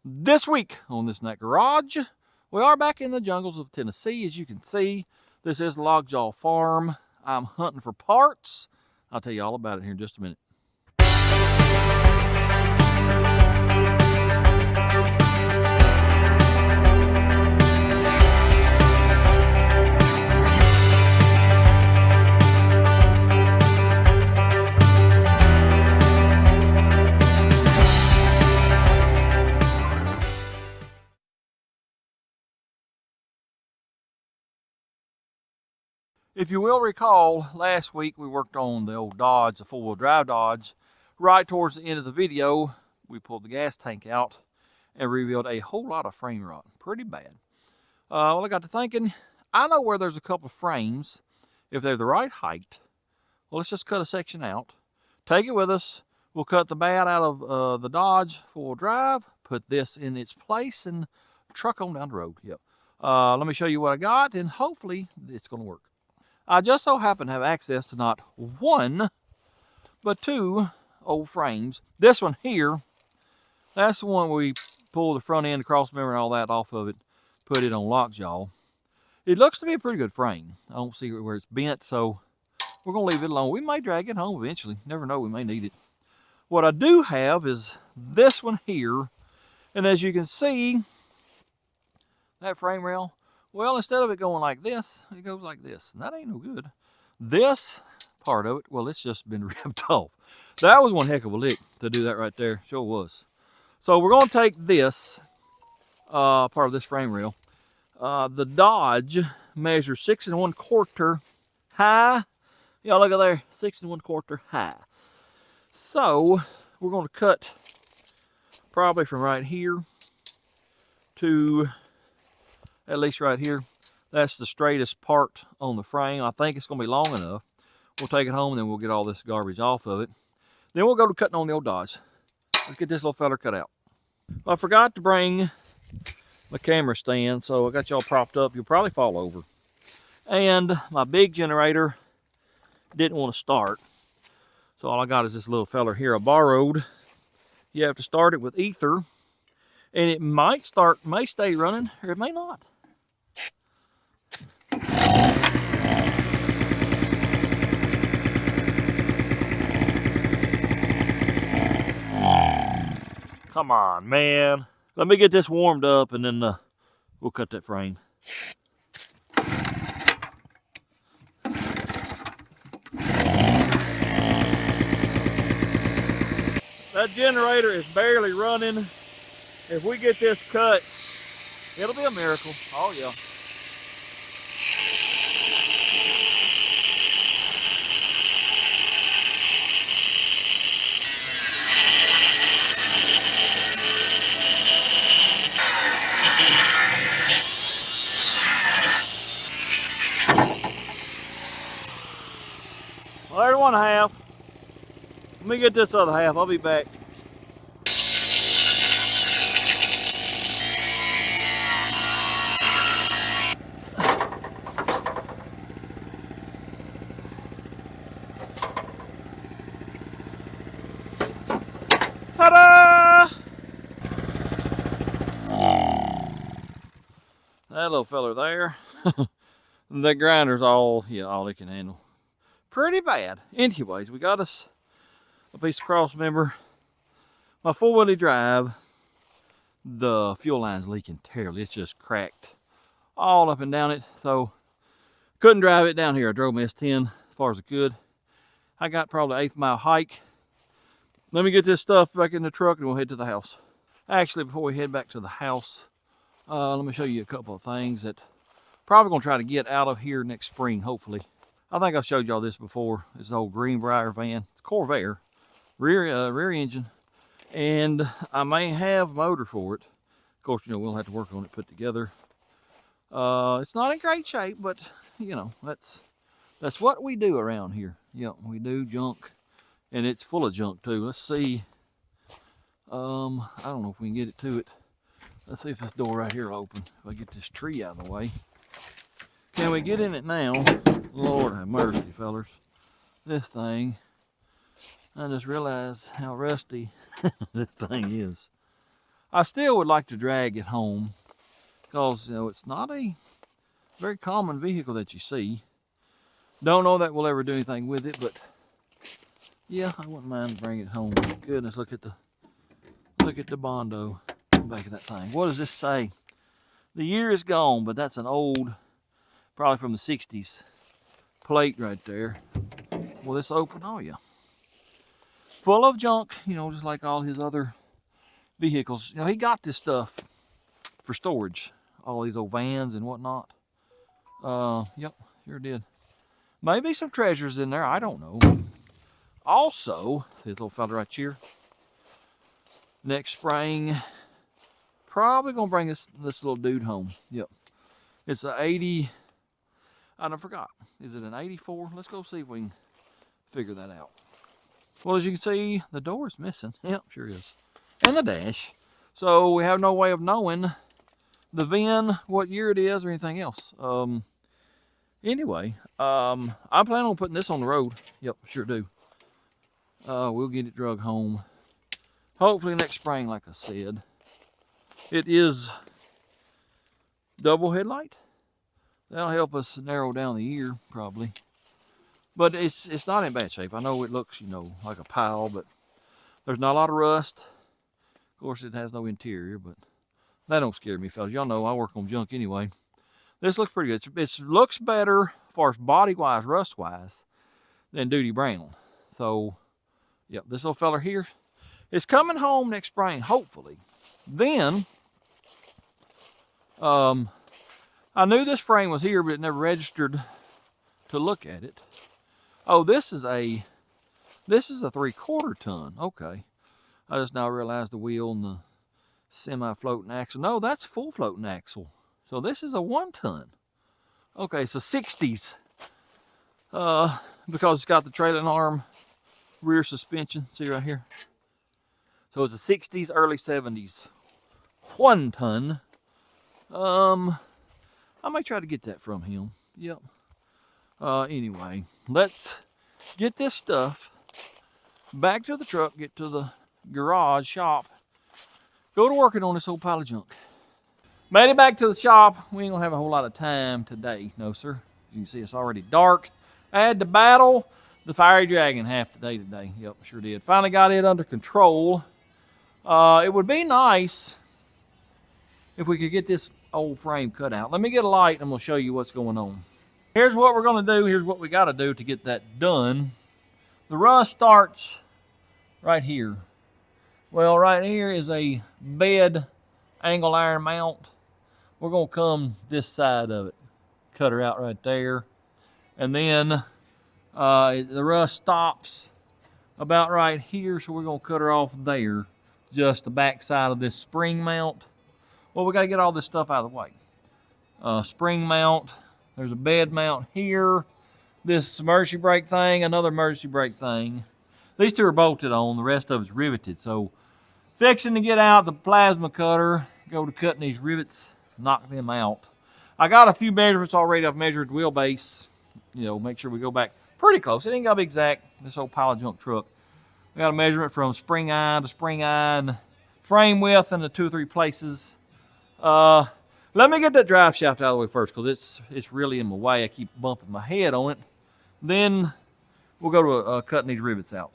This week on This and That Garage, we are back in the jungles of Tennessee. As you can see, this is Lockjaw Farm. I'm hunting for parts. I'll tell you all about it here in just a minute. If you will recall, last week we worked on the old Dodge, the four-wheel drive Dodge. Right towards the end of the video, we pulled the gas tank out and revealed a whole lot of frame rot. Pretty bad. Well, I got to thinking, I know where there's a couple of frames. If they're the right height, well, let's just cut a section out. Take it with us. We'll cut the bad out of the Dodge four-wheel drive, put this in its place, and truck on down the road. Yep. Let me show you what I got, and hopefully it's going to work. I just so happen to have access to not one, but two old frames. This one here, that's the one where we pull the front end, the cross member, and all that off of it, put it on Lockjaw. It looks to be a pretty good frame. I don't see where it's bent, so we're going to leave it alone. We may drag it home eventually. Never know, we may need it. What I do have is this one here, and as you can see, that frame rail, well, instead of it going like this, it goes like this. And that ain't no good. This part of it, well, it's just been ripped off. That was one heck of a lick to do that right there. Sure was. So we're going to take this part of this frame rail. The Dodge measures 6 1/4 high. Y'all look at there, 6 1/4 high. So we're going to cut probably from right here to at least right here. That's the straightest part on the frame. I think it's going to be long enough. We'll take it home and then we'll get all this garbage off of it. Then we'll go to cutting on the old Dodge. Let's get this little fella cut out. I forgot to bring my camera stand, so I got y'all propped up. You'll probably fall over. And my big generator didn't want to start. So all I got is this little fella here I borrowed. You have to start it with ether. And it might start, may stay running, or it may not. Come on, man. Let me get this warmed up and then we'll cut that frame. That generator is barely running. If we get this cut, it'll be a miracle. Oh, yeah. Well, there's one half. Let me get this other half. I'll be back. Ta-da! That little feller there. The grinder's all it can handle. Pretty bad. Anyways, we got us a piece of cross member. My four-wheel drive, the fuel line's leaking terribly. It's just cracked all up and down it. So couldn't drive it down here. I drove my S10 as far as I could. I got probably an 1/8 mile hike. Let me get this stuff back in the truck and we'll head to the house. Actually, before we head back to the house, let me show you a couple of things that probably gonna try to get out of here next spring, hopefully. I think I've showed y'all this before. It's an old Greenbrier van. It's Corvair, rear engine, and I may have a motor for it. Of course, we'll have to work on it, put together. It's not in great shape, but that's what we do around here. We do junk, and it's full of junk too. Let's see. I don't know if we can get it to it. Let's see if this door right here will open. If I get this tree out of the way. Can we get in it now? Lord have mercy, fellers. This thing, I just realized how rusty this thing is. I still would like to drag it home because, you know, it's not a very common vehicle that you see. Don't know that we'll ever do anything with it, but yeah, I wouldn't mind bringing it home. Goodness, look at the Bondo back of that thing. What does this say? The year is gone, but that's an old, probably from the 60s plate right there. Will this open? Oh yeah. Full of junk, you know, just like all his other vehicles. You know, he got this stuff for storage. All these old vans and whatnot. Yep, sure did. Maybe some treasures in there, I don't know. Also, see this little fella right here. Next spring, probably gonna bring this little dude home. Yep. It's an 80, I forgot. Is it an 84? Let's go see if we can figure that out. Well, as you can see, the door is missing. Yep, sure is. And the dash. So we have no way of knowing the VIN, what year it is, or anything else. Anyway, I plan on putting this on the road. Yep, sure do. We'll get it drug home. Hopefully next spring, like I said. It is double headlight. That'll help us narrow down the year, probably. But it's not in bad shape. I know it looks, you know, like a pile, but there's not a lot of rust. Of course, it has no interior, but that don't scare me, fellas. Y'all know I work on junk anyway. This looks pretty good. It looks better as far as body-wise, rust-wise, than Duty Brown. So, yep, this little fella here is coming home next spring, hopefully. Then, I knew this frame was here, but it never registered to look at it. Oh, this is a 3/4 ton. Okay. I just now realized the wheel and the semi-floating axle. No, that's full floating axle. So this is a 1 ton. Okay, so 60s. Because it's got the trailing arm rear suspension. See right here? So it's a 60s, early 70s. 1 ton. I might try to get that from him. Yep. Anyway, let's get this stuff back to the truck, get to the garage shop, go to working on this old pile of junk. Made it back to the shop. We ain't gonna have a whole lot of time today. No, sir. You can see it's already dark. I had to battle the fiery dragon half the day today. Yep, sure did. Finally got it under control. It would be nice if we could get this old frame cut out. Let me get a light and I'm gonna show you what's going on. Here's what we're gonna do. Here's what we gotta do to get that done. The rust starts right here. Well, right here is a bed angle iron mount. We're gonna come this side of it, cut her out right there. And then the rust stops about right here, so we're gonna cut her off there, just the back side of this spring mount. Well, we gotta get all this stuff out of the way. Spring mount, there's a bed mount here, this emergency brake thing, another emergency brake thing. These two are bolted on, the rest of it's riveted. So fixing to get out the plasma cutter, go to cutting these rivets, knock them out. I got a few measurements already. I've measured wheelbase, you know, make sure we go back pretty close. It ain't gotta be exact, this old pile of junk truck. I got a measurement from spring eye to spring eye and frame width in the 2 or 3 places. Let me get that drive shaft out of the way first, because it's really in my way. I keep bumping my head on it. Then we'll go to cutting these rivets out.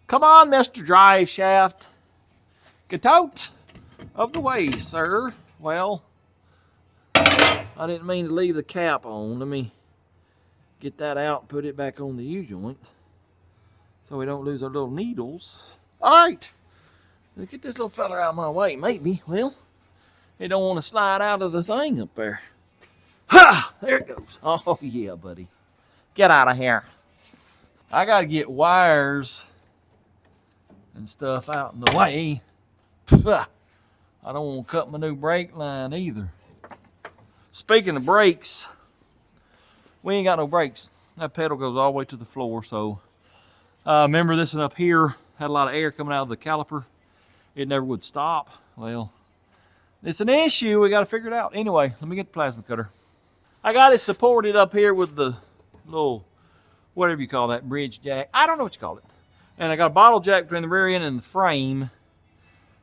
Come on, Mr. Drive Shaft. Get out of the way, sir. Well, I didn't mean to leave the cap on. Let me get that out and put it back on the U-joint so we don't lose our little needles. All right. Let's get this little fella out of my way, maybe. Well, he don't want to slide out of the thing up there. Ha! There it goes. Oh, yeah, buddy. Get out of here. I got to get wires and stuff out in the way. I don't want to cut my new brake line either. Speaking of brakes, we ain't got no brakes. That pedal goes all the way to the floor. So remember this one up here had a lot of air coming out of the caliper. It never would stop. Well, it's an issue. We got to figure it out. Anyway, let me get the plasma cutter. I got it supported up here with the little, whatever you call that, bridge jack. I don't know what you call it. And I got a bottle jack between the rear end and the frame.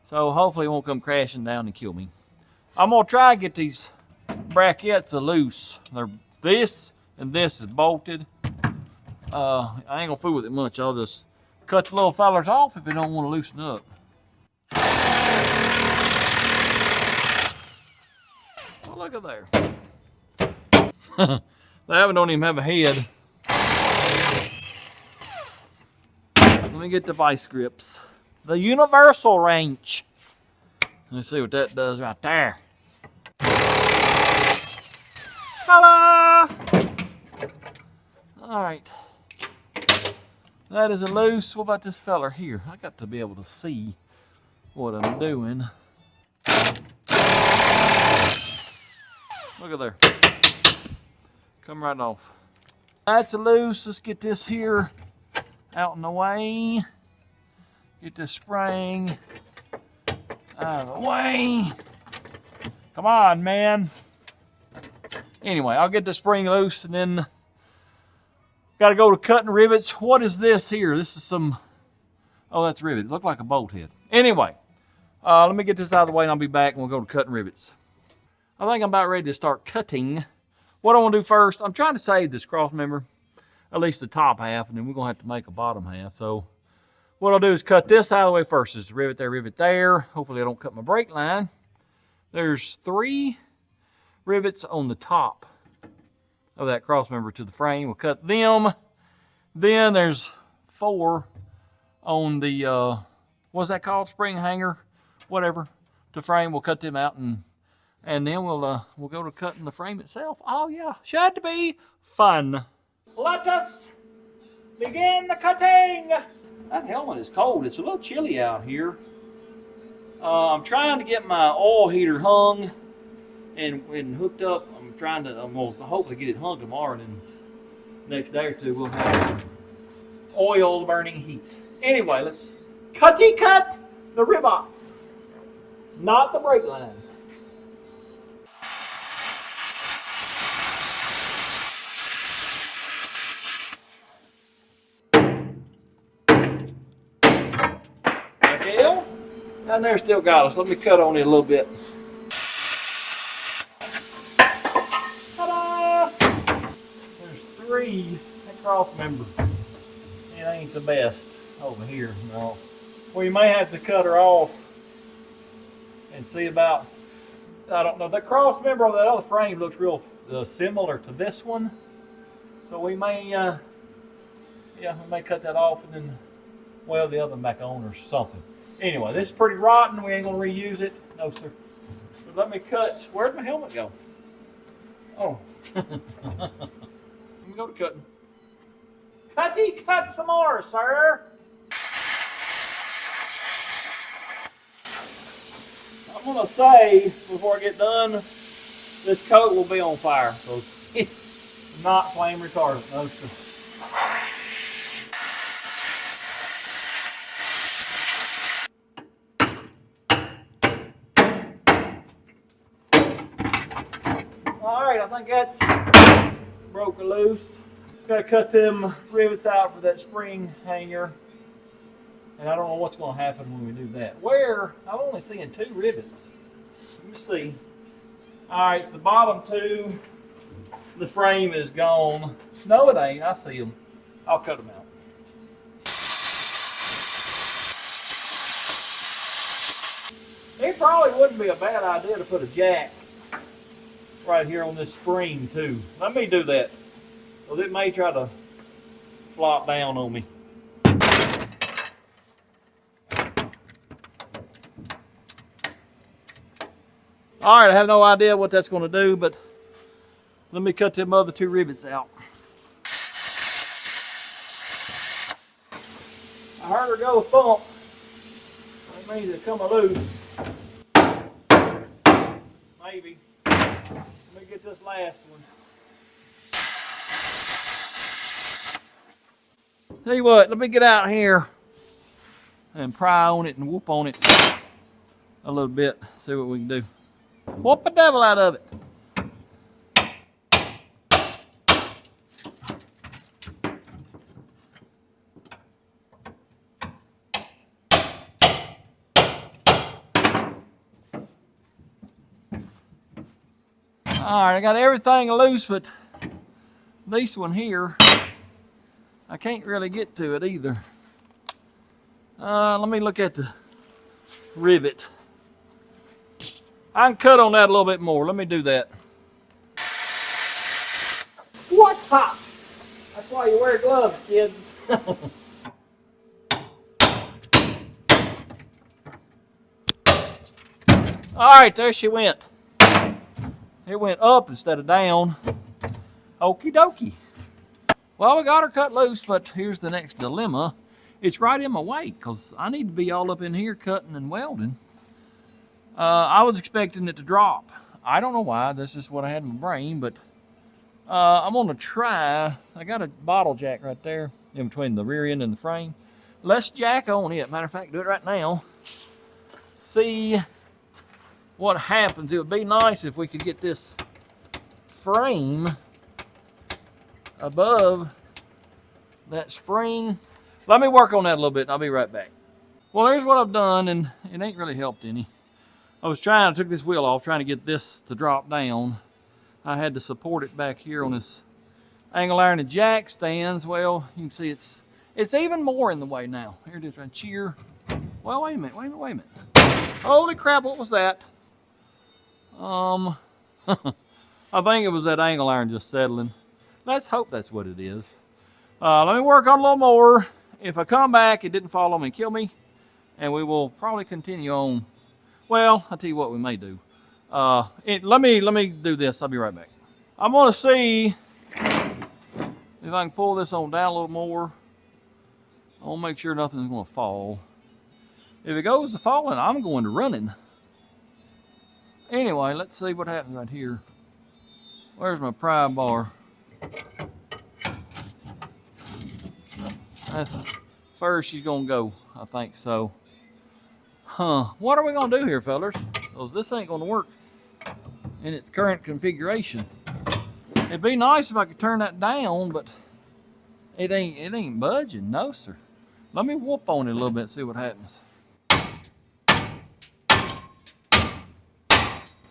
So hopefully it won't come crashing down and kill me. I'm gonna try to get these brackets loose. This and this is bolted. I ain't gonna fool with it much. I'll just cut the little fellers off if it don't want to loosen up. Oh, look at there. That one don't even have a head. Let me get the vice grips. The universal wrench. Let's see what that does right there. Ta-da! All right. That is loose. What about this feller here? I got to be able to see what I'm doing. Look at there. Come right off. That's loose. Let's get this here out in the way. Get this spring out of the way. Come on, man. Anyway, I'll get the spring loose and then got to go to cutting rivets. What is this here? This is some, oh, that's rivet. It looked like a bolt head. Anyway, let me get this out of the way and I'll be back and we'll go to cutting rivets. I think I'm about ready to start cutting. What I want to do first, I'm trying to save this cross member, at least the top half, and then we're going to have to make a bottom half. So what I'll do is cut this out of the way first. There's a rivet there, rivet there. Hopefully I don't cut my brake line. There's 3 rivets on the top of that cross member to the frame. We'll cut them. Then there's 4 on the, what's that called? Spring hanger, whatever, to frame. We'll cut them out and then we'll go to cutting the frame itself. Oh yeah, should be fun. Let us begin the cutting. That helmet is cold. It's a little chilly out here. I'm trying to get my oil heater hung and hooked up. I'm going to hopefully get it hung tomorrow, and then next day or two we'll have oil burning heat. Anyway, let's cut the rivets, not the brake line. And there still got us. Let me cut on it a little bit. Ta-da! There's 3 that cross member. It ain't the best over here. No. We may have to cut her off and see about, I don't know. The cross member on that other frame looks real similar to this one. So we may, we may cut that off and then weld the other one back on or something. Anyway, this is pretty rotten. We ain't gonna reuse it. No, sir. So let me cut. Where'd my helmet go? Oh. Let me go to cutting. Cut some more, sir. I'm gonna say, before I get done, this coat will be on fire. So it's not flame retardant. No, sir. Alright, I think that's broken loose. Gotta cut them rivets out for that spring hanger. And I don't know what's going to happen when we do that. I'm only seeing 2 rivets. Let me see. Alright, the bottom 2, the frame is gone. No, it ain't. I see them. I'll cut them out. It probably wouldn't be a bad idea to put a jack right here on this spring too. Let me do that, because it may try to flop down on me. Alright, I have no idea what that's going to do, but let me cut them other 2 rivets out. I heard her go thump. That means it come loose. Maybe. Let me get this last one. Tell you what, let me get out here and pry on it and whoop on it a little bit. See what we can do. Whoop the devil out of it. All right, I got everything loose, but this one here, I can't really get to it either. Let me look at the rivet. I can cut on that a little bit more. Let me do that. What pop? That's why you wear gloves, kids. All right, there she went. It went up instead of down. Okie dokie. Well, we got her cut loose, but here's the next dilemma. It's right in my way because I need to be all up in here cutting and welding. I was expecting it to drop. I don't know why. This is what I had in my brain, but I'm going to try. I got a bottle jack right there in between the rear end and the frame. Let's jack on it. Matter of fact, do it right now. See what happens. It would be nice if we could get this frame above that spring. Let me work on that a little bit and I'll be right back. Well, here's what I've done, and it ain't really helped any. I took this wheel off trying to get this to drop down. I had to support it back here on this angle iron and jack stands. Well, you can see it's even more in the way now. Here it is right here. Well, wait a minute. Holy crap, what was that? I think it was that angle iron just settling. Let's hope that's what it is. Let me work on a little more. If I come back, it didn't fall on me and kill me, and we will probably continue on. Well, I'll tell you what we may do. Let me do this. I'll be right back. I'm going to see if I can pull this on down a little more. I want to make sure nothing's going to fall. If it goes to falling, I'm going to running. Anyway, let's see what happens right here. Where's my pry bar? That's as far as she's gonna go, I think so. What are we gonna do here, fellas? Because this ain't gonna work in its current configuration. It'd be nice if I could turn that down, but it ain't budging, no sir. Let me whoop on it a little bit and see what happens.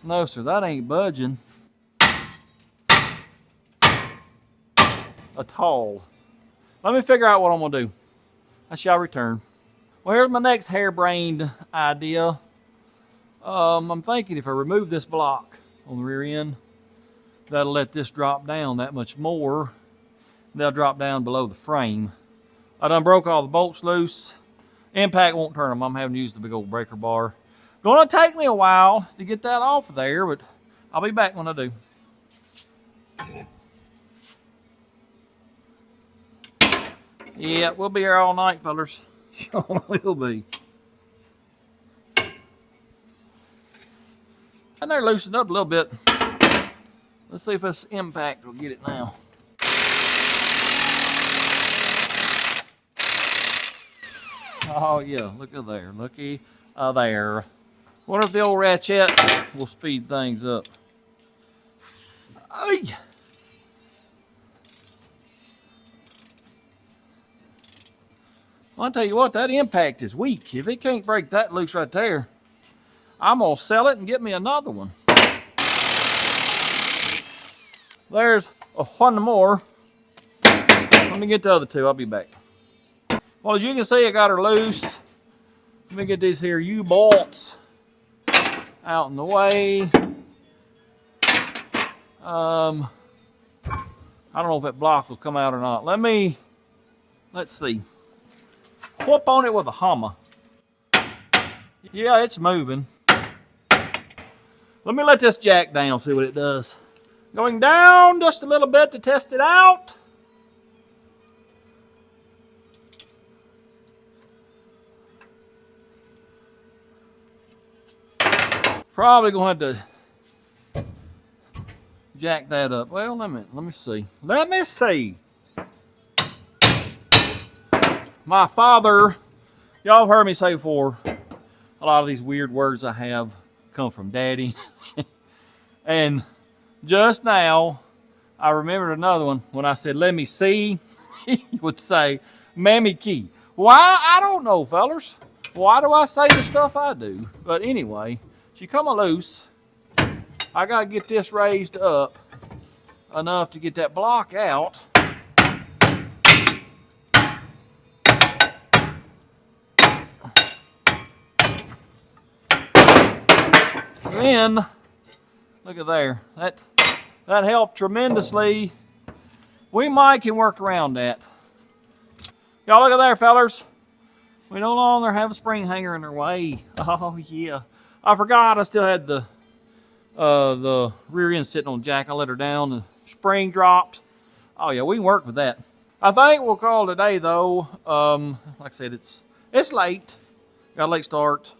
No sir, that ain't budging at all. Let me figure out what I'm gonna do. I shall return. Well, here's my next harebrained idea. I'm thinking if I remove this block on the rear end, that'll let this drop down that much more. They'll drop down below the frame. I done broke all the bolts loose. Impact won't turn them. I'm having to use the big old breaker bar. Gonna take me a while to get that off of there, but I'll be back when I do. Yeah, we'll be here all night, fellas. Sure will be. And they're loosened up a little bit. Let's see if this impact will get it now. Oh yeah, look at there, looky there. Wonder if the old ratchet will speed things up. Ay. Well, I'll tell you what, that impact is weak. If it can't break that loose right there, I'm gonna sell it and get me another one. There's one more. Let me get the other two, I'll be back. Well, as you can see, I got her loose. Let me get these here U-bolts out in the way. I don't know if that block will come out or not. Let's see. Whoop on it with a hammer. Yeah, it's moving. Let me let this jack down, see what it does. Going down just a little bit to test it out. Probably gonna have to jack that up. Well, let me see. Let me see. My father, y'all have heard me say before, a lot of these weird words I have come from Daddy. And just now, I remembered another one. When I said, let me see, he would say, Mammy Key. Why? I don't know, fellers. Why do I say the stuff I do? But anyway, she come loose. I gotta get this raised up enough to get that block out. Then, look at there. That helped tremendously. We might can work around that. Y'all look at there, fellers. We no longer have a spring hanger in our way. Oh yeah. I forgot I still had the rear end sitting on jack. I let her down. The spring dropped. Oh yeah, we can work with that. I think we'll call it a day though. Like I said, it's late. Got a late start.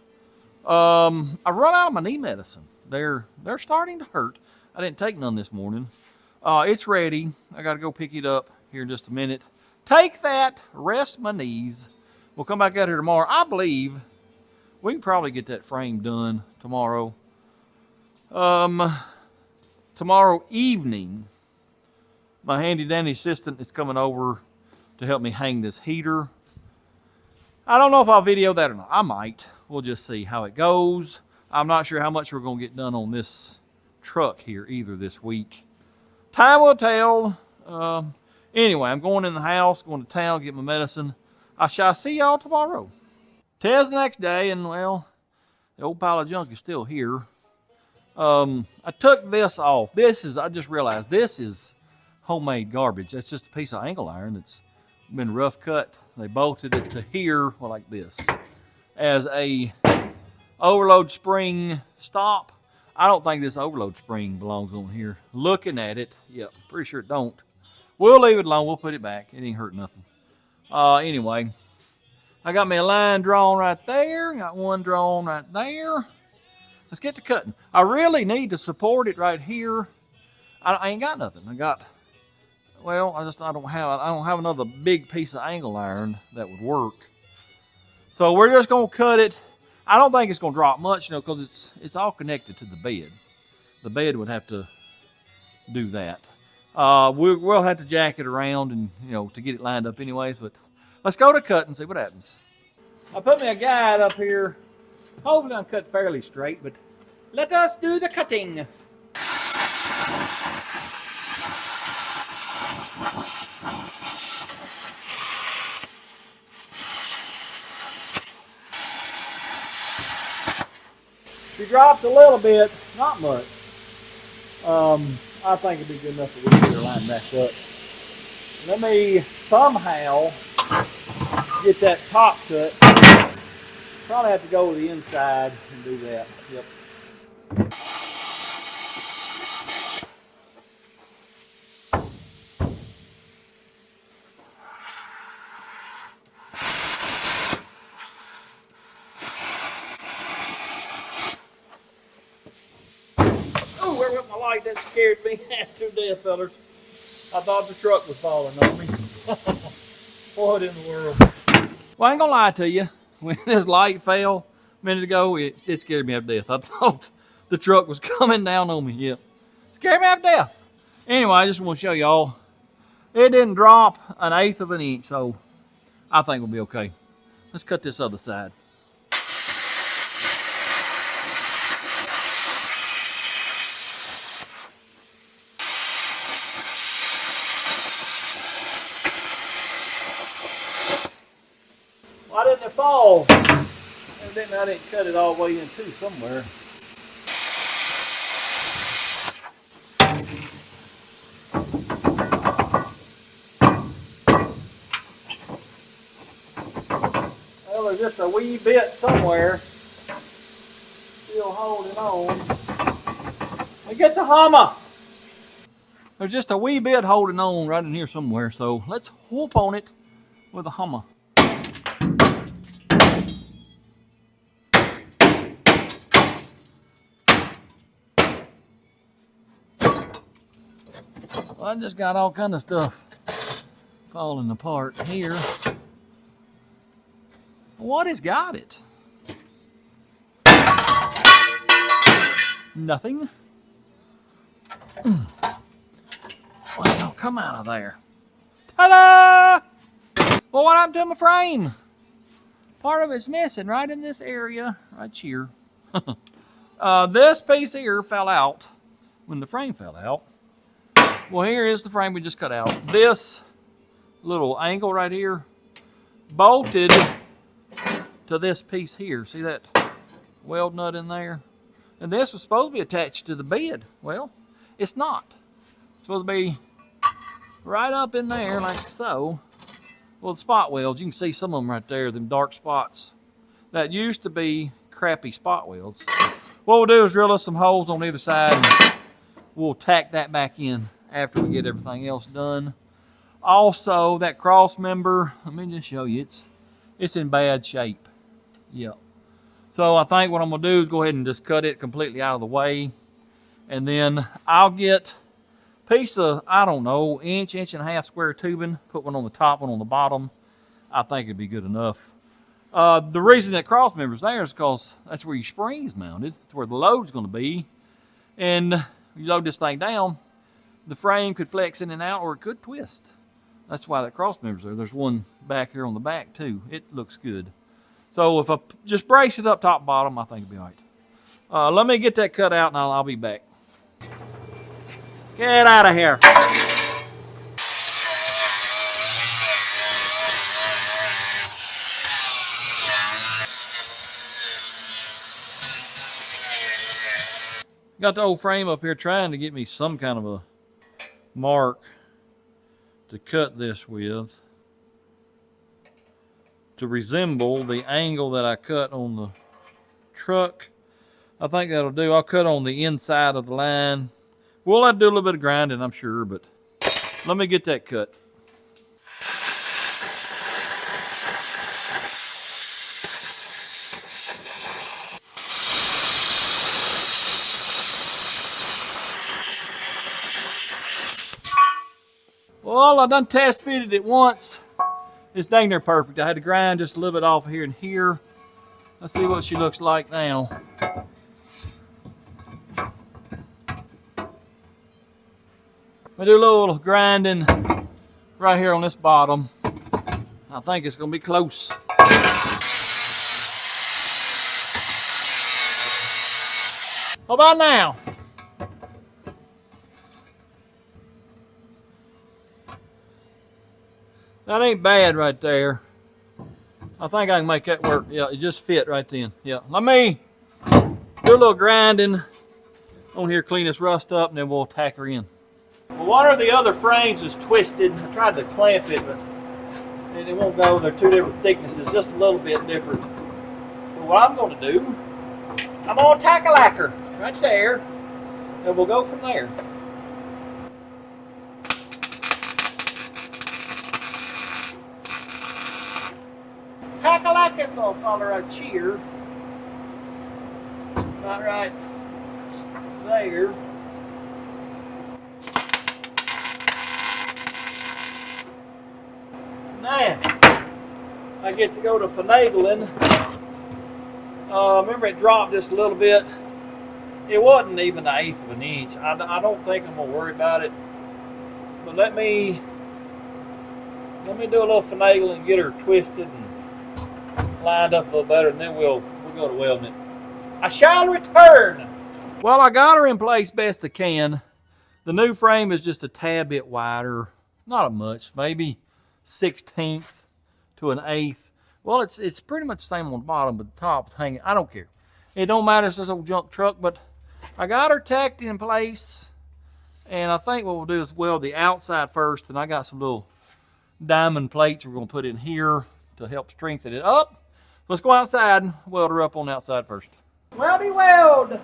I run out of my knee medicine. They're starting to hurt. I didn't take none this morning. It's ready. I got to go pick it up here in just a minute. Take that. Rest my knees. We'll come back out here tomorrow. I believe we can probably get that frame done tomorrow. Tomorrow evening, my handy dandy assistant is coming over to help me hang this heater. I don't know if I'll video that or not. I might. We'll just see how it goes. I'm not sure how much we're going to get done on this truck here either this week. Time will tell. Anyway, I'm going in the house, going to town, get my medicine. I shall see y'all tomorrow. Today's the next day, and well, the old pile of junk is still here. I took this off. I just realized this is homemade garbage. That's just a piece of angle iron that's been rough cut. They bolted it to here, well, like this, as a overload spring stop. I don't think this overload spring belongs on here. Looking at it, yep, pretty sure it don't. We'll leave it alone. We'll put it back. It ain't hurt nothing. Anyway, I got me a line drawn right there. Got one drawn right there. Let's get to cutting. I really need to support it right here. I ain't got nothing. I don't have another big piece of angle iron that would work. So we're just gonna cut it. I don't think it's gonna drop much, because it's all connected to the bed. The bed would have to do that. We'll have to jack it around and to get it lined up anyways. But let's go to cut and see what happens. I put me a guide up here. Hopefully I'm cut fairly straight, but let us do the cutting. She dropped a little bit, not much. I think it'd be good enough that we can get her lined back up. Let me somehow get that top cut. Probably have to go to the inside and do that. Yep. Oh, where went my light? That scared me to death, fellas. I thought the truck was falling on me. What in the world? Well, I ain't gonna lie to you. When this light fell a minute ago, it scared me half to death. I thought the truck was coming down on me. Yep. Scared me half to death. Anyway, I just want to show y'all. It didn't drop an eighth of an inch, so I think we'll be okay. Let's cut this other side. Why didn't it fall? Evidently I didn't cut it all the way in too somewhere. Well, there's just a wee bit somewhere still holding on. Now get the hammer. There's just a wee bit holding on right in here somewhere, so let's whoop on it with a hammer. Well, I just got all kind of stuff falling apart here. What has got it? Nothing. Well, come out of there. Ta-da! Well, what happened to my frame? Part of it's missing right in this area, right here. This piece here fell out. when the frame fell out. Well, here is the frame we just cut out. This little angle right here bolted to this piece here. See that weld nut in there? And this was supposed to be attached to the bed. Well, it's not. It's supposed to be right up in there like so. Well, the spot welds, you can see some of them right there, them dark spots. That used to be crappy spot welds. What we'll do is drill us some holes on either side and we'll tack that back in after we get everything else done. Also, that cross member, let me just show you, it's in bad shape. Yep. So I think what I'm gonna do is go ahead and just cut it completely out of the way. And then I'll get a piece of, I don't know, inch and a half square tubing, put one on the top, one on the bottom. I think it'd be good enough. The reason that cross member's there is because that's where your spring's mounted. It's where the load's gonna be. And you load this thing down, the frame could flex in and out or it could twist. That's why that cross member's there. There's one back here on the back too. It looks good. So if I just brace it up top bottom, I think it'll be all right. Let me get that cut out and I'll be back. Get out of here. Got the old frame up here trying to get me some kind of a mark to cut this with to resemble the angle that I cut on the truck. I think that'll do. I'll cut on the inside of the line. We'll have to do a little bit of grinding, I'm sure, but let me get that cut. Well, I done test fitted it once. It's dang near perfect. I had to grind just a little bit off of here and here. Let's see what she looks like now. I do a little grinding right here on this bottom. I think it's gonna be close. How about now? That ain't bad right there. I think I can make that work. Yeah, it just fit right then. Yeah, let me do a little grinding on here, clean this rust up, and then we'll tack her in. Well, one of the other frames is twisted. I tried to clamp it, but it won't go. They're two different thicknesses, just a little bit different. So what I'm going to do, I'm going to tack a lacquer right there, and we'll go from there. Tack-a-lacker's gonna follow right here. Not right there. Now, I get to go to finagling. Remember it dropped just a little bit. It wasn't even an eighth of an inch. I don't think I'm gonna worry about it. But let me do a little finagling and get her twisted and lined up a little better, and then we'll go to welding it. I shall return. Well, I got her in place best I can. The new frame is just a tad bit wider, not much, maybe 1/16 to an eighth. Well, it's pretty much the same on the bottom, but the top's hanging. I don't care. It don't matter. It's this old junk truck, but I got her tacked in place, and I think what we'll do is weld the outside first, and I got some little diamond plates we're gonna put in here to help strengthen it up. Let's go outside and weld her up on the outside first. Weldy weld!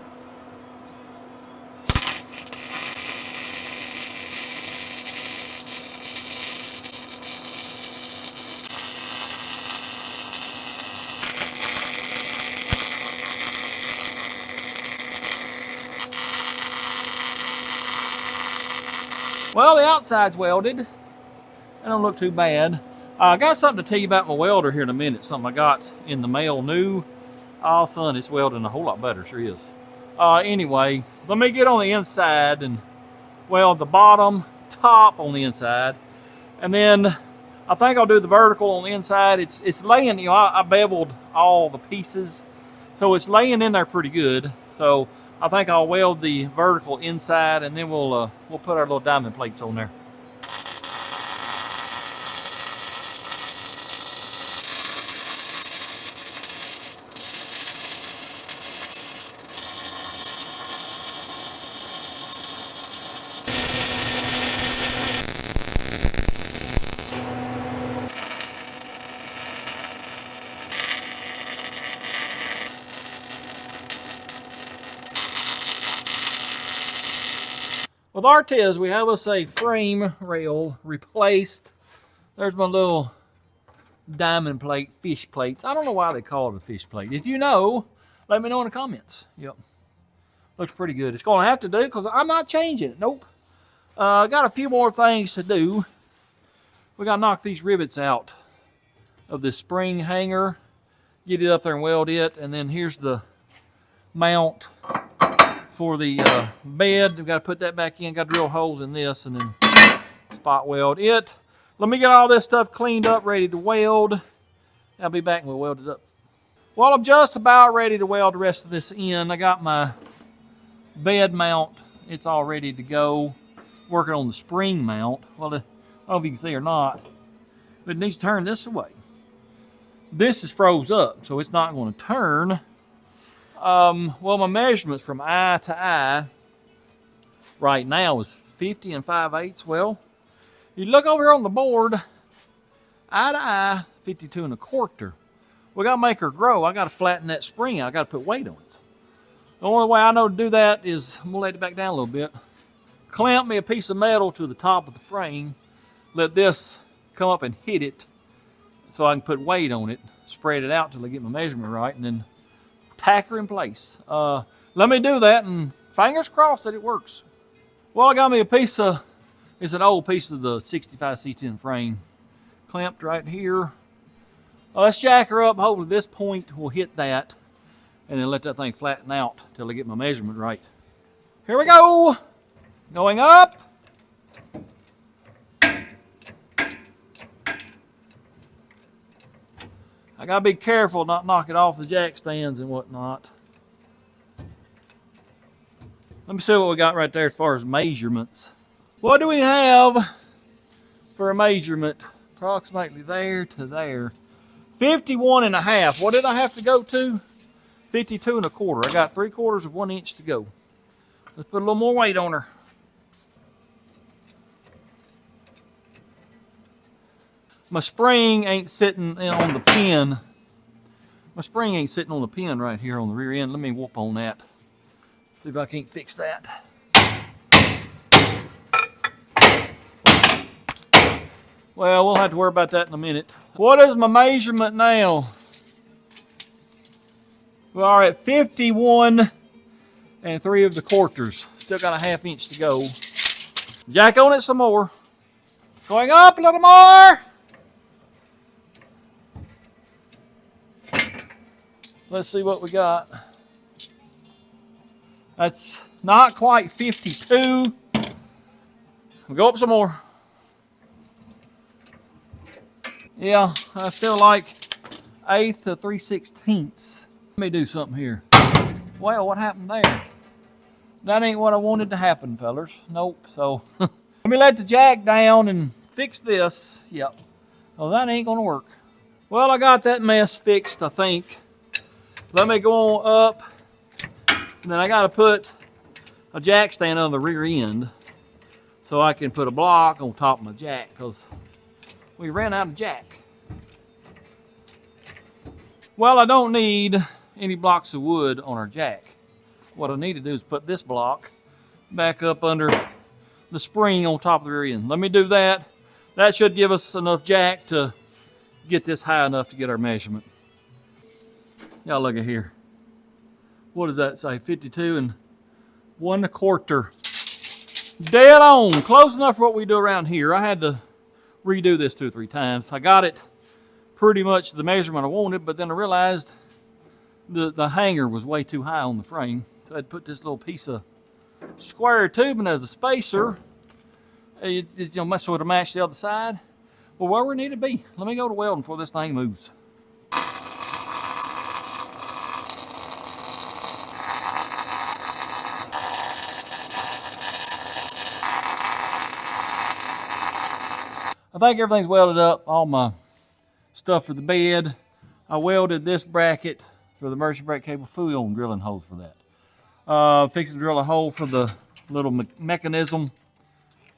Well, the outside's welded. That don't look too bad. I got something to tell you about my welder here in a minute. Something I got in the mail new. Oh, son, it's welding a whole lot better. Sure is. Anyway, let me get on the inside and weld the bottom, top on the inside. And then I think I'll do the vertical on the inside. It's laying, you know, I beveled all the pieces. So it's laying in there pretty good. So I think I'll weld the vertical inside, and then we'll put our little diamond plates on there. With Artez, we have us a frame rail replaced. There's my little diamond plate, fish plates. I don't know why they call it a fish plate. If you know, let me know in the comments. Yep. Looks pretty good. It's going to have to do because I'm not changing it. Nope. I got a few more things to do. We got to knock these rivets out of this spring hanger, get it up there and weld it, and then here's the mount for the bed. We've got to put that back in, got to drill holes in this and then spot weld it. Let me get all this stuff cleaned up, ready to weld. I'll be back and we'll weld it up. Well, I'm just about ready to weld the rest of this in. I got my bed mount. It's all ready to go. Working on the spring mount. Well, I don't know if you can see or not, but it needs to turn this way. This is froze up, so it's not going to turn. Well, my measurements from eye to eye right now is 50 and 5/8. Well, you look over here on the board, eye to eye, 52 and 1/4. We got to make her grow. I got to flatten that spring. I got to put weight on it. The only way I know to do that is I'm going to let it back down a little bit. Clamp me a piece of metal to the top of the frame. Let this come up and hit it so I can put weight on it. Spread it out till I get my measurement right, and then tack her in place. Let me do that, and fingers crossed that it works. Well, I got me a piece of, it's an old piece of the 65C10 frame, clamped right here. Let's jack her up. Hopefully this point will hit that, and then let that thing flatten out till I get my measurement right. Here we go. Going up. I gotta be careful not knock it off the jack stands and whatnot. Let me see what we got right there as far as measurements. What do we have for a measurement? Approximately there to there. 51 and a half. What did I have to go to? 52 and 1/4. I got 3/4 of 1 inch to go. Let's put a little more weight on her. My spring ain't sitting on the pin. My spring ain't sitting on the pin right here on the rear end. Let me whoop on that. See if I can't fix that. Well, we'll have to worry about that in a minute. What is my measurement now? We are at 51 and 3/4. Still got a 1/2 inch to go. Jack on it some more. Going up a little more. Let's see what we got. That's not quite 52. We'll go up some more. Yeah, I feel like 1/8 to 3/16. Let me do something here. Well, what happened there? That ain't what I wanted to happen, fellers. Nope, so let me let the jack down and fix this. Yep. Well, that ain't gonna work. Well, I got that mess fixed, I think. Let me go on up, and then I got to put a jack stand on the rear end so I can put a block on top of my jack because we ran out of jack. Well, I don't need any blocks of wood on our jack. What I need to do is put this block back up under the spring on top of the rear end. Let me do that. That should give us enough jack to get this high enough to get our measurement. Y'all look at here. What does that say? 52 and 1/4. Dead on. Close enough for what we do around here. I had to redo this 2 or 3 times. I got it pretty much the measurement I wanted, but then I realized the hanger was way too high on the frame. So I had to put this little piece of square tubing as a spacer. You know, sort of match the other side. Well, where we need to be. Let me go to welding before this thing moves. I think everything's welded up. All my stuff for the bed. I welded this bracket for the emergency brake cable. Fooey on drilling holes for that. Fixing to drill a hole for the little mechanism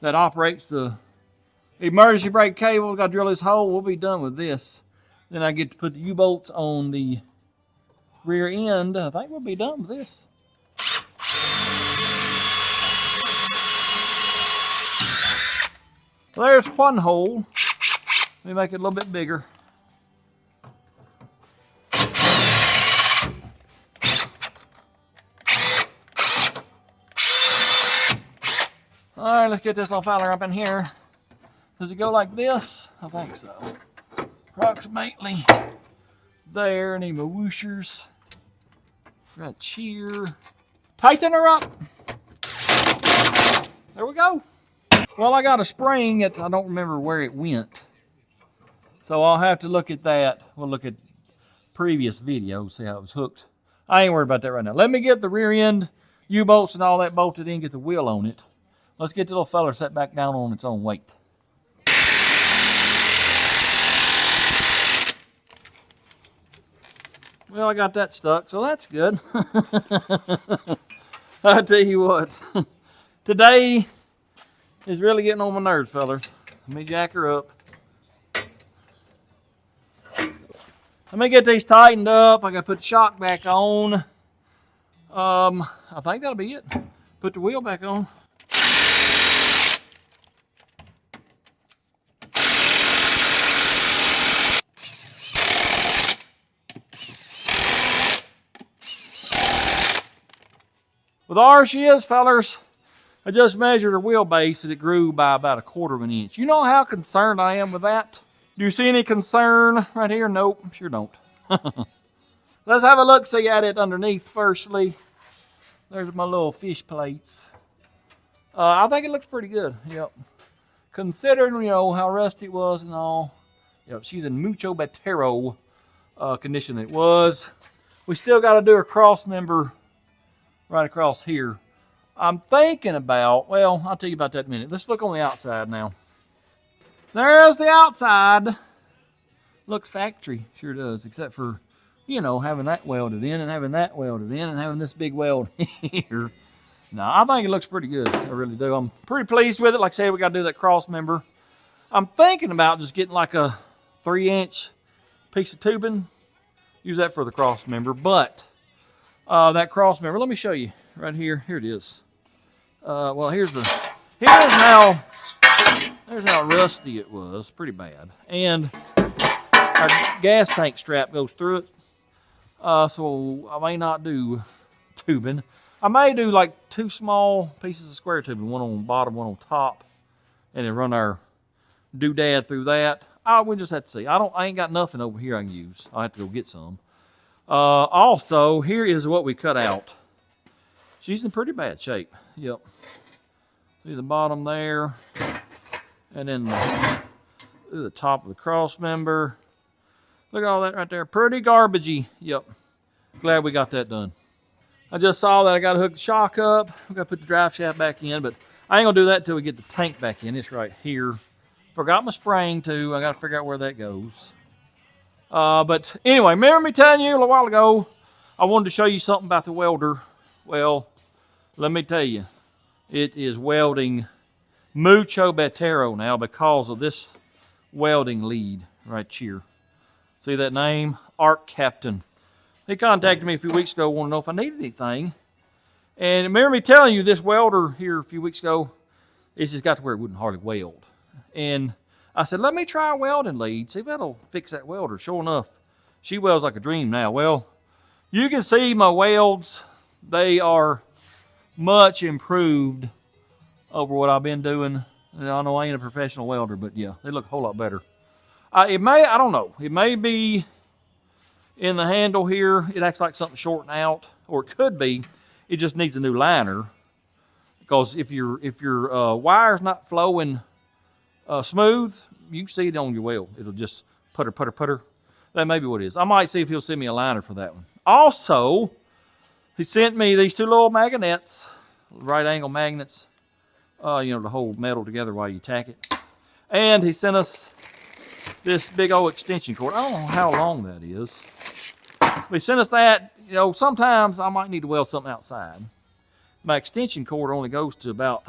that operates the emergency brake cable. Got to drill this hole. We'll be done with this. Then I get to put the U-bolts on the rear end. I think we'll be done with this. There's one hole. Let me make it a little bit bigger. All right, let's get this little fella up in here. Does it go like this? I think so. Approximately there. Need my whooshers. Right here. Tighten her up. There we go. Well, I got a spring. I don't remember where it went. So I'll have to look at that. We'll look at previous videos, see how it was hooked. I ain't worried about that right now. Let me get the rear end U-bolts and all that bolted in, get the wheel on it. Let's get the little fella set back down on its own weight. Well, I got that stuck, so that's good. I tell you what, today is really getting on my nerves, fellas. Let me jack her up. Let me get these tightened up. I got to put the shock back on. I think that'll be it. Put the wheel back on. With ours she is, fellers. I just measured her wheelbase and it grew by about 1/4 of an inch. You know how concerned I am with that? Do you see any concern right here? Nope, sure don't. Let's have a look-see at it underneath firstly. There's my little fish plates. I think it looks pretty good, yep. Considering, you know, how rusty it was and all. Yep, she's in mucho better condition than it was. We still got to do a cross member right across here. I'm thinking about, well, I'll tell you about that in a minute. Let's look on the outside now. There's the outside. Looks factory, sure does, except for, you know, having that welded in and having that welded in and having this big weld here. No, I think it looks pretty good. I really do. I'm pretty pleased with it. Like I said, we got to do that cross member. I'm thinking about just getting like a 3-inch piece of tubing. Use that for the cross member, but that cross member, let me show you right here. Here it is. Well, here's how rusty it was. Pretty bad. And our gas tank strap goes through it. So I may not do tubing. I may do like 2 small pieces of square tubing, one on the bottom, one on top, and then run our doodad through that. We just have to see. I ain't got nothing over here I can use. I'll have to go get some. Also, here is what we cut out. She's in pretty bad shape. Yep. See the bottom there. And then the top of the cross member. Look at all that right there. Pretty garbagey. Yep. Glad we got that done. I just saw that I got to hook the shock up. We got to put the drive shaft back in, but I ain't going to do that until we get the tank back in. It's right here. Forgot my spring too. I got to figure out where that goes. But anyway, remember me telling you a little while ago, I wanted to show you something about the welder. Well, let me tell you, it is welding mucho better now because of this welding lead right here. See that name? Arc Captain. He contacted me a few weeks ago, wanted to know if I needed anything. And remember me telling you this welder here a few weeks ago, it's just got to where it wouldn't hardly weld. And I said, let me try a welding lead, see if that'll fix that welder. Sure enough, she welds like a dream now. Well, you can see my welds, they are much improved over what I've been doing. And I know I ain't a professional welder, but yeah, they look a whole lot better. I don't know, it may be in the handle here, it acts like something shorting out, or it could be, it just needs a new liner. Because if your wire's not flowing smooth, you can see it on your weld. It'll just putter, putter, putter. That may be what it is. I might see if he'll send me a liner for that one. Also, he sent me these 2 little magnets, right angle magnets, you know, to hold metal together while you tack it. And he sent us this big old extension cord. I don't know how long that is. But he sent us that. You know, sometimes I might need to weld something outside. My extension cord only goes to about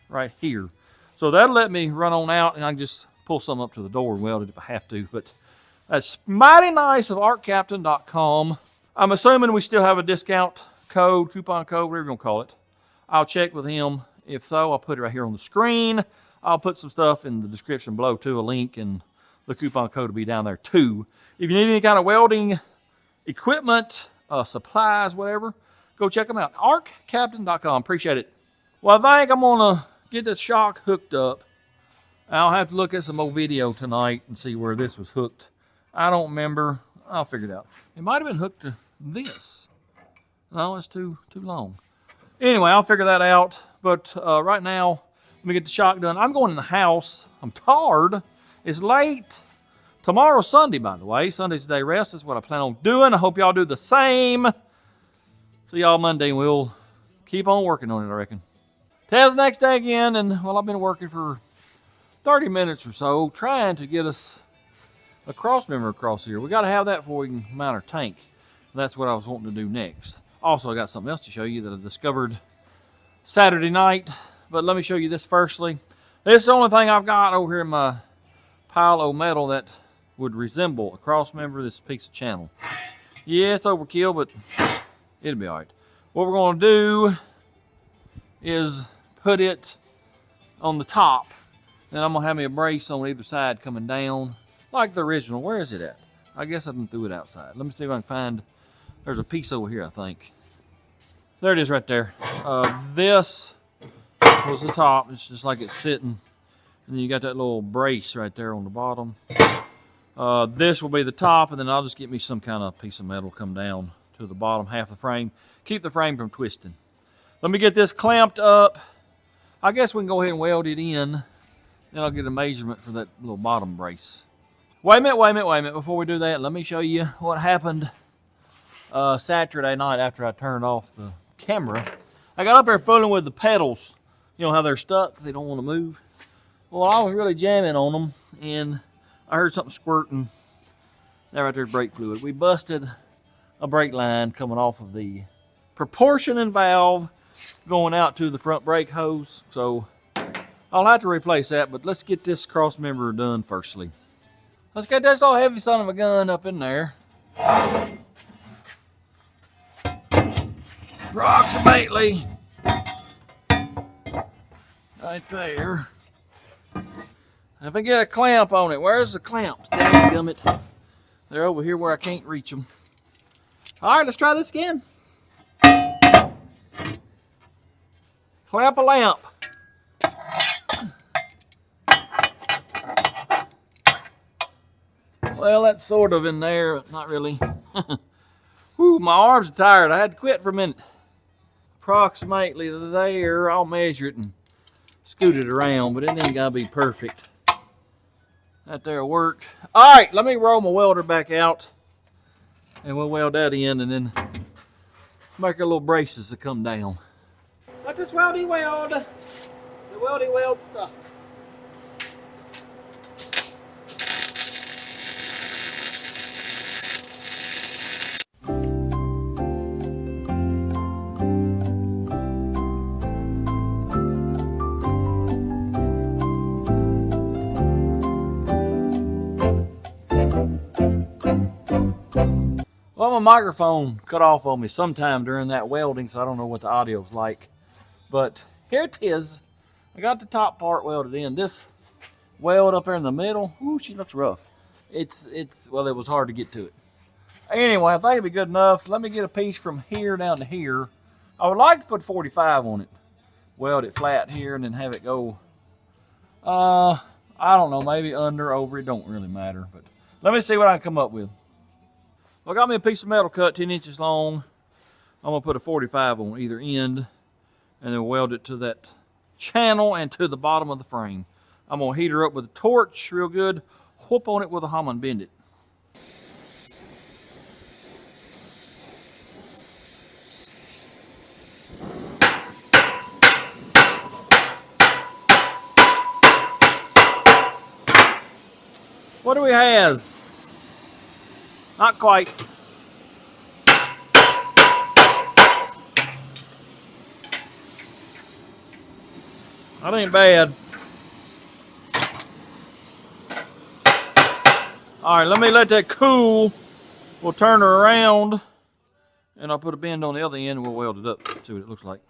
right here. So that'll let me run on out and I can just pull something up to the door and weld it if I have to. But that's mighty nice of artcaptain.com. I'm assuming we still have a discount code, coupon code, whatever you want to call it. I'll check with him. If so, I'll put it right here on the screen. I'll put some stuff in the description below too, a link, and the coupon code will be down there too. If you need any kind of welding equipment, supplies, whatever, go check them out. artcaptain.com. Appreciate it. Well, I think I'm going to get this shock hooked up. I'll have to look at some old video tonight and see where this was hooked. I don't remember. I'll figure it out. It might have been hooked to this. No, it's too long. Anyway, I'll figure that out. But right now, let me get the shock done. I'm going in the house. I'm tired. It's late. Tomorrow's Sunday, by the way. Sunday's the day rest. That's what I plan on doing. I hope y'all do the same. See y'all Monday, and we'll keep on working on it, I reckon. Today's the next day again, and well, I've been working for 30 minutes or so trying to get us a cross member across here. We got to have that before we can mount our tank. That's what I was wanting to do next. Also, I got something else to show you that I discovered Saturday night, but let me show you this firstly. This is the only thing I've got over here in my pile of metal that would resemble a cross member, this piece of channel. Yeah, it's overkill, but it'll be all right. What we're going to do is put it on the top. Then I'm going to have me a brace on either side coming down like the original. Where is it at? I guess I threw it outside. Let me see if I can find. There's a piece over here, I think. There it is right there. This was the top. It's just like it's sitting. And then you got that little brace right there on the bottom. This will be the top, and then I'll just get me some kind of piece of metal come down to the bottom half of the frame. Keep the frame from twisting. Let me get this clamped up. I guess we can go ahead and weld it in. Then I'll get a measurement for that little bottom brace. Wait a minute. Before we do that, let me show you what happened Saturday night after I turned off the camera. I got up there fooling with the pedals. You know how they're stuck, they don't want to move. Well, I was really jamming on them, and I heard something squirting. That right there's brake fluid. We busted a brake line coming off of the proportioning valve going out to the front brake hose. So I'll have to replace that, but let's get this cross member done firstly. Let's get this little heavy son of a gun up in there. Approximately right there. If I get a clamp on it, where's the clamps? Dadgummit. They're over here where I can't reach them. All right, let's try this again. Clamp a lamp. Well, that's sort of in there, but not really. Whew, my arms are tired. I had to quit for a minute. Approximately there. I'll measure it and scoot it around, but it ain't gotta be perfect. That there'll work. All right, let me roll my welder back out, and we'll weld that in, and then make our little braces to come down. Let this weldy weld. The weldy weld stuff. Well, my microphone cut off on me sometime during that welding, so I don't know what the audio was like. But here it is. I got the top part welded in. This weld up there in the middle, ooh, she looks rough. Well, it was hard to get to it. Anyway, I think it'll be good enough. Let me get a piece from here down to here. I would like to put 45 on it. Weld it flat here and then have it go, I don't know, maybe under, over, it don't really matter. But let me see what I can come up with. Well, I got me a piece of metal cut 10 inches long. I'm gonna put a 45 on either end and then weld it to that channel and to the bottom of the frame. I'm gonna heat her up with a torch real good, whoop on it with a hammer and bend it. What do we have? Not quite. That ain't bad. All right, let me let that cool. We'll turn her around, and I'll put a bend on the other end, and we'll weld it up. See what it looks like.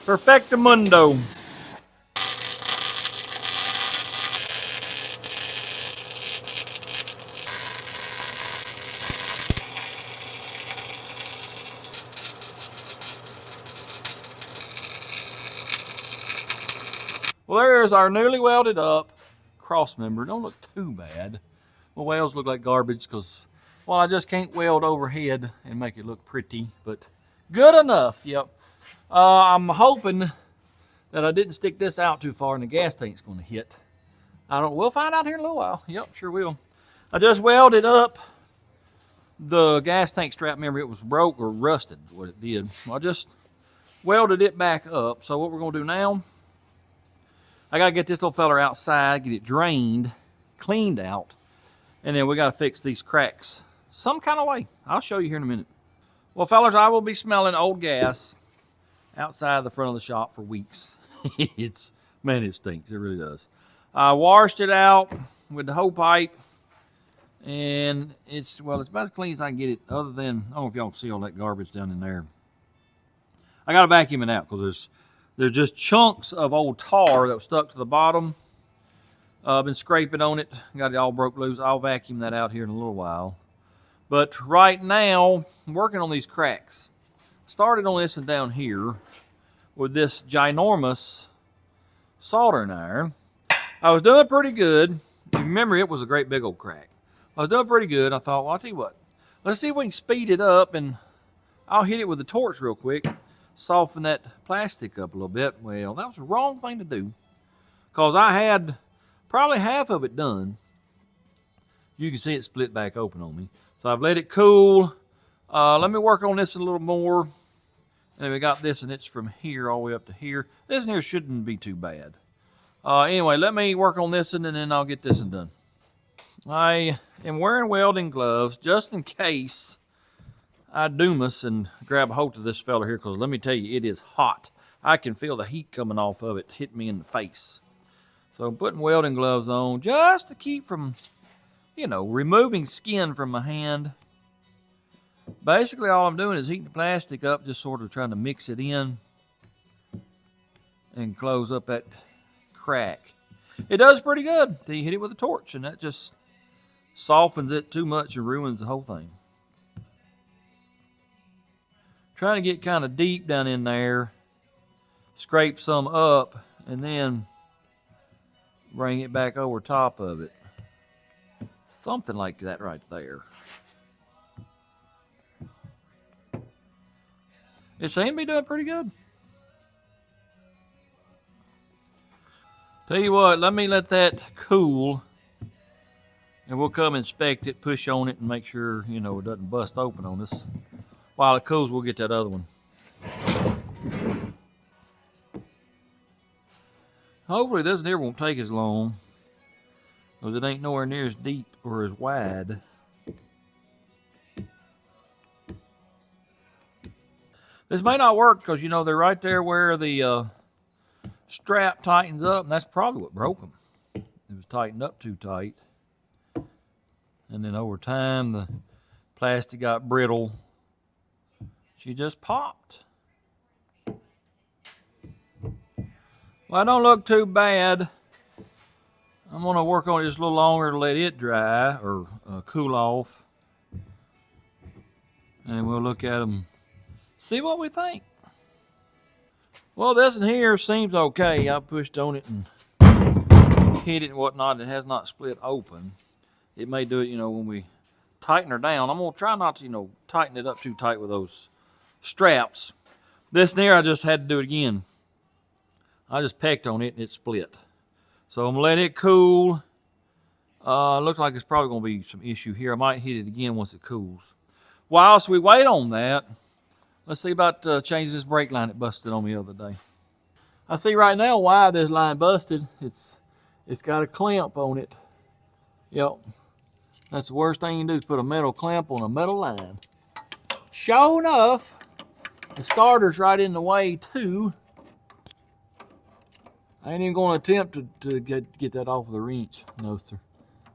Perfectamundo. Well, there's our newly welded up cross member. Don't look too bad. My welds look like garbage because, well, I just can't weld overhead and make it look pretty, but good enough. Yep. I'm hoping that I didn't stick this out too far and the gas tank's going to hit. We'll find out here in a little while. Yep, sure will. I just welded up the gas tank strap. Remember, it was broke or rusted, what it did. I just welded it back up. So what we're going to do now, I got to get this little feller outside, get it drained, cleaned out, and then we got to fix these cracks some kind of way. I'll show you here in a minute. Well, fellas, I will be smelling old gas outside the front of the shop for weeks. Man, it stinks. It really does. I washed it out with the hose pipe, and it's about as clean as I can get it, other than, I don't know if y'all can see all that garbage down in there. I got to vacuum it out because there's just chunks of old tar that was stuck to the bottom. I've been scraping on it, got it all broke loose. I'll vacuum that out here in a little while. But right now, I'm working on these cracks. Started on this and down here with this ginormous soldering iron. I was doing pretty good. Remember, it was a great big old crack. I was doing pretty good. I thought, well, I'll tell you what. Let's see if we can speed it up, and I'll hit it with the torch real quick. Soften that plastic up a little bit. Well, that was the wrong thing to do because I had probably half of it done. You can see it split back open on me. So I've let it cool. Let me work on this a little more. And we got this, and it's from here all the way up to here. This in here shouldn't be too bad. Anyway, let me work on this, and then I'll get this one done. I am wearing welding gloves just in case I do miss and grab a hold of this fella here, because let me tell you, it is hot. I can feel the heat coming off of it, hit me in the face. So I'm putting welding gloves on just to keep from, removing skin from my hand. Basically, all I'm doing is heating the plastic up, just sort of trying to mix it in and close up that crack. It does pretty good until you hit it with a torch, and that just softens it too much and ruins the whole thing. Trying to get kind of deep down in there, scrape some up, and then bring it back over top of it. Something like that right there. It seems to be doing pretty good. Tell you what, let me let that cool, and we'll come inspect it, push on it, and make sure, it doesn't bust open on us. While it cools, we'll get that other one. Hopefully this here won't take as long, because it ain't nowhere near as deep or as wide. This may not work because, they're right there where the strap tightens up, and that's probably what broke them. It was tightened up too tight. And then over time, the plastic got brittle. She just popped. Well, it don't look too bad. I'm going to work on it just a little longer to let it dry or cool off. And we'll look at them, see what we think. Well, this in here seems okay. I pushed on it and hit it and whatnot. It has not split open. It may do it, when we tighten her down. I'm going to try not to, tighten it up too tight with those straps. This there, I just had to do it again. I just pecked on it and it split. So I'm going to let it cool. Looks like it's probably going to be some issue here. I might hit it again once it cools. whilst we wait on that, let's see about changing this brake line that busted on me the other day. I see right now why this line busted. It's got a clamp on it. Yep. That's the worst thing you can do is put a metal clamp on a metal line. Sure enough, the starter's right in the way too. I ain't even going to attempt to get that off of the wrench. No, sir.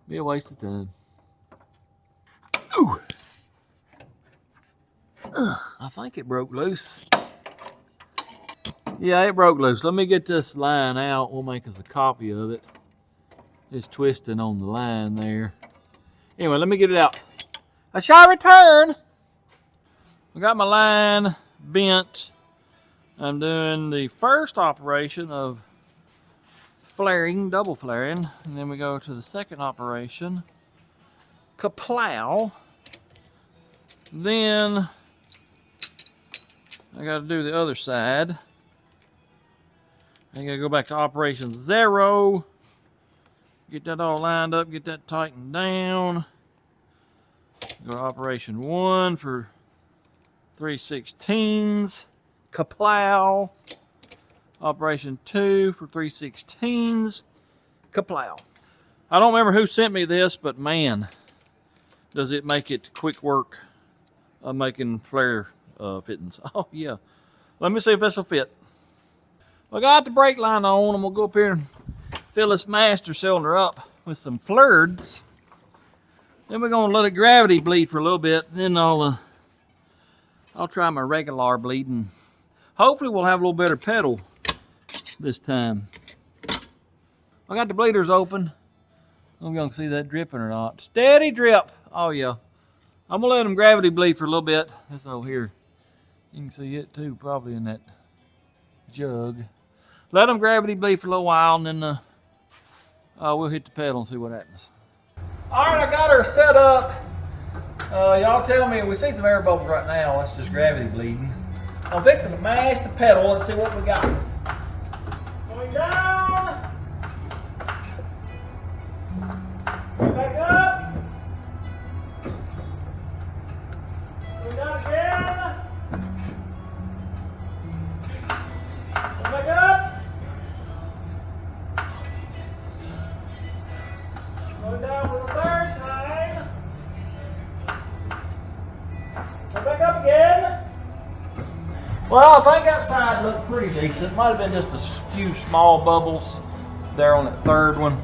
Be a waste of time. Ooh. I think it broke loose. Yeah, it broke loose. Let me get this line out. We'll make us a copy of it. It's twisting on the line there. Anyway, let me get it out. I shall return. I got my line bent. I'm doing the first operation of flaring, double flaring, and then we go to the second operation, kaplow. Then I got to do the other side. I got to go back to operation 0, get that all lined up, get that tightened down. Go to operation 1 for 3/16, kaplow. Operation 2 for 3/16, kaplow. I don't remember who sent me this, but man, does it make it quick work of making flare fittings. Oh yeah. Let me see if this will fit. I got the brake line on. I'm gonna go up here and fill this master cylinder up with some flirts. Then we're gonna let it gravity bleed for a little bit. Then I'll try my regular bleeding. Hopefully we'll have a little better pedal this time. I got the bleeders open. I'm gonna see that dripping or not. Steady drip. Oh yeah. I'm gonna let them gravity bleed for a little bit. This over here. You can see it too, probably in that jug. Let them gravity bleed for a little while, and then we'll hit the pedal and see what happens. All right, I got her set up. Y'all tell me, we see some air bubbles right now. That's just gravity bleeding. I'm fixing to mash the pedal and see what we got. Going down. Going back up. Going down again. Going back up. Going down for the third time. Going back up again. Well, I think that side looked pretty decent. Might have been just a few small bubbles there on that third one.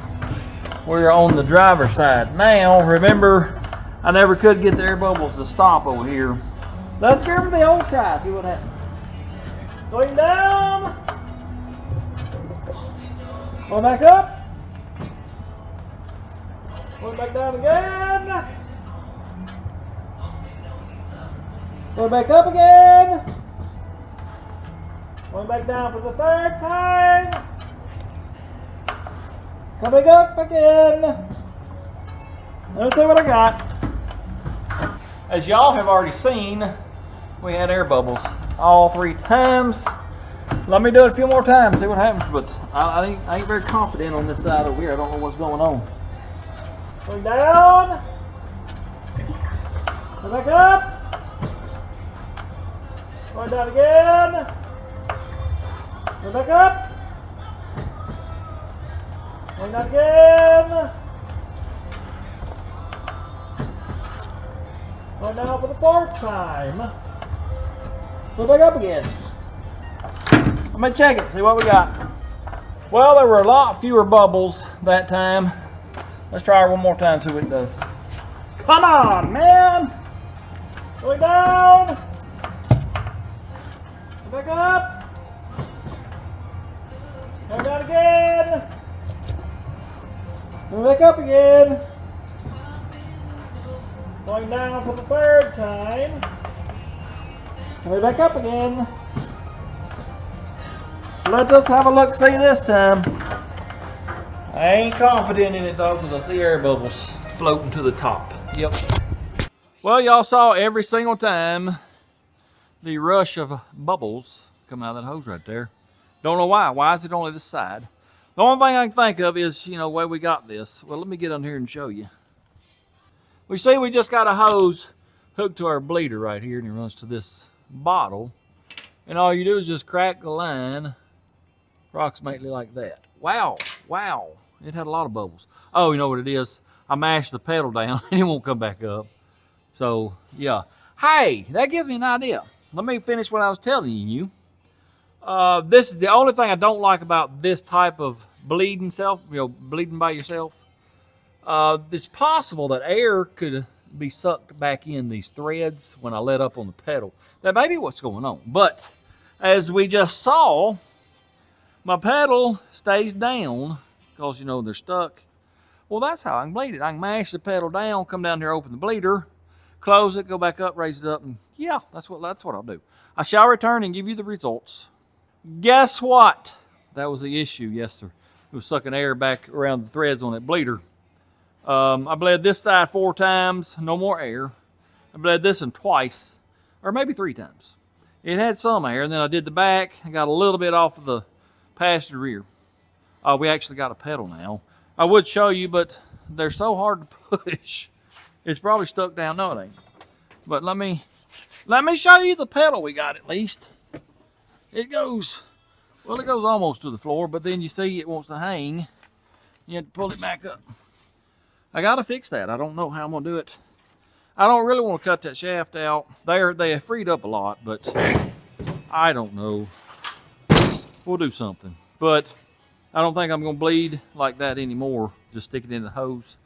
We're on the driver's side now. Remember, I never could get the air bubbles to stop over here. Let's give them the old try, see what happens. Going down. Going back up. Going back down again. Going back up again. Going back down for the third time. Coming up again. Let me see what I got. As y'all have already seen, we had air bubbles all 3 times. Let me do it a few more times, see what happens, but I ain't very confident on this side over here. I don't know what's going on. Going down. Going back up. Going down again. Going back up. Going down again. Going down for the 4th time. Go back up again. I'm gonna check it, see what we got. Well, there were a lot fewer bubbles that time. Let's try it one more time, see what it does. Come on, man! Going down. Go back up. Going down again. Going back up again. Going down for the 3rd time. Coming back up again. Let us have a look see this time. I ain't confident in it though, because I see air bubbles floating to the top. Yep. Well, y'all saw every single time the rush of bubbles coming out of that hose right there. Don't know why. Why is it only this side? The only thing I can think of is, you know, where we got this. Well, let me get on here and show you. We see we just got a hose hooked to our bleeder right here, and it runs to this bottle. And all you do is just crack the line approximately like that. Wow, wow. It had a lot of bubbles. Oh, you know what it is? I mashed the pedal down and it won't come back up. So, yeah. Hey, that gives me an idea. Let me finish what I was telling you. This is the only thing I don't like about this type of bleeding bleeding by yourself. It's possible that air could be sucked back in these threads when I let up on the pedal. That may be what's going on. But as we just saw, my pedal stays down because, you know, they're stuck. Well, that's how I can bleed it. I can mash the pedal down, come down here, open the bleeder, close it, go back up, raise it up, and yeah, that's what I'll do. I shall return and give you the results. Guess what? That was the issue, yes, sir. It was sucking air back around the threads on that bleeder. I bled this side 4 times, no more air. I bled this one twice, or maybe 3 times. It had some air, and then I did the back. I got a little bit off of the passenger rear. We actually got a pedal now. I would show you, but they're so hard to push. It's probably stuck down. No, it ain't. But let me show you the pedal we got at least. It goes almost to the floor, but then you see it wants to hang. You have to pull it back up. I gotta fix that. I don't know how I'm gonna do it. I don't really want to cut that shaft out. They have freed up a lot, but I don't know. We'll do something. But I don't think I'm gonna bleed like that anymore. Just stick it in the hose.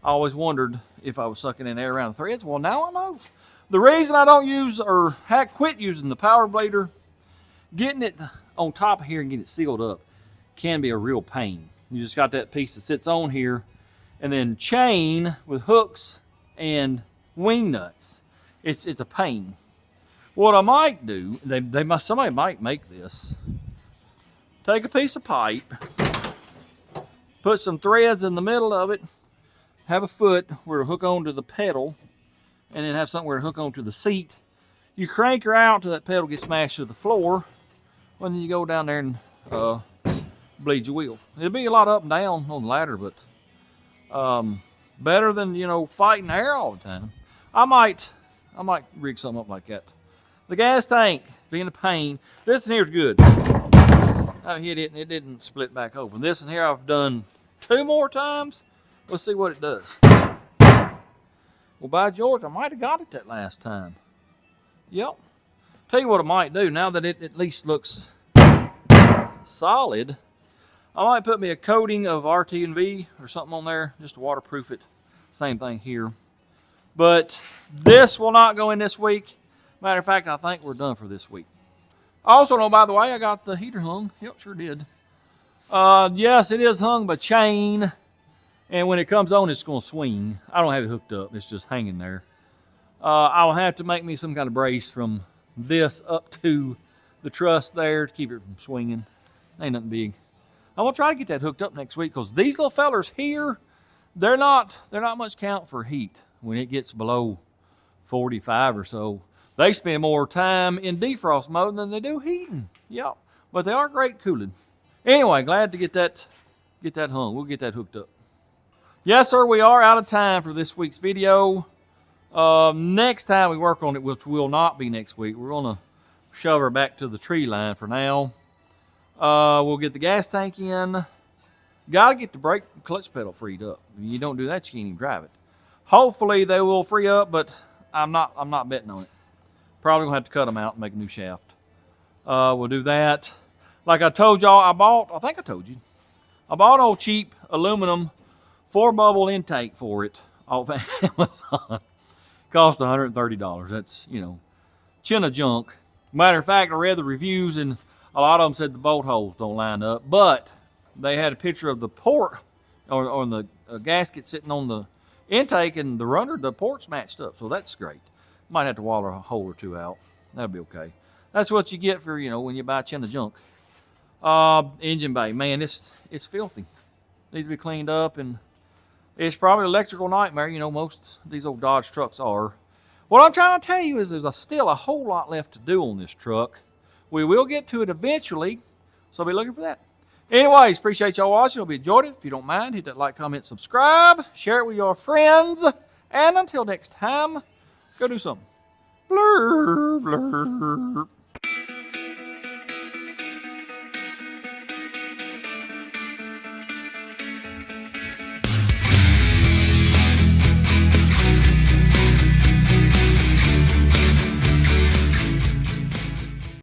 I always wondered if I was sucking in air around the threads. Well, now I know. The reason I don't use or quit using the power bleeder, getting it on top of here and getting it sealed up can be a real pain. You just got that piece that sits on here, and then chain with hooks and wing nuts. It's a pain. What I might do, somebody might make this. Take a piece of pipe, put some threads in the middle of it, have a foot where it'll hook onto the pedal, and then have something where it'll hook onto the seat. You crank her out till that pedal gets smashed to the floor, and then you go down there and bleed your wheel. It'll be a lot up and down on the ladder, but better than, you know, fighting air all the time. I might rig something up like that. The gas tank being a pain. This in here's good. I hit it and it didn't split back open. This in here I've done 2 more times. Let's see what it does. Well, by George, I might have got it that last time. Yep. Tell you what I might do now that it at least looks solid. I might put me a coating of RT&V or something on there just to waterproof it. Same thing here. But this will not go in this week. Matter of fact, I think we're done for this week. I also know, by the way, I got the heater hung. Yep, sure did. Yes, it is hung by chain. And when it comes on, it's going to swing. I don't have it hooked up. It's just hanging there. I'll have to make me some kind of brace from this up to the truss there to keep it from swinging. Ain't nothing big. I'm going to try to get that hooked up next week because these little fellers here, they're not much count for heat. When it gets below 45 or so, they spend more time in defrost mode than they do heating. Yep, but they are great cooling. Anyway, glad to get that hung. We'll get that hooked up. Yes, sir, we are out of time for this week's video. Next time we work on it, which will not be next week, we're going to shove her back to the tree line for now. We'll get the gas tank in. Got to get the brake clutch pedal freed up. If you don't do that, you can't even drive it. Hopefully they will free up, but I'm not betting on it. Probably gonna have to cut them out and make a new shaft. We'll do that. Like I told y'all, I think I told you, I bought old cheap aluminum 4-bubble intake for it off Amazon. Cost $130. That's, you know, chin of junk. Matter of fact, I read the reviews and a lot of them said the bolt holes don't line up, but they had a picture of the port or the gasket sitting on the intake and the runner, the port's matched up, so that's great. Might have to water a hole or 2 out. That'll be okay. That's what you get for, you know, when you buy a chin of junk. Engine bay, man, it's filthy. Needs to be cleaned up, and it's probably an electrical nightmare. You know, most of these old Dodge trucks are. What I'm trying to tell you is there's still a whole lot left to do on this truck. We will get to it eventually, so be looking for that. Anyways, appreciate y'all watching. Hope you enjoyed it. If you don't mind, hit that like, comment, subscribe, share it with your friends. And until next time, Go do something. Blur, blur.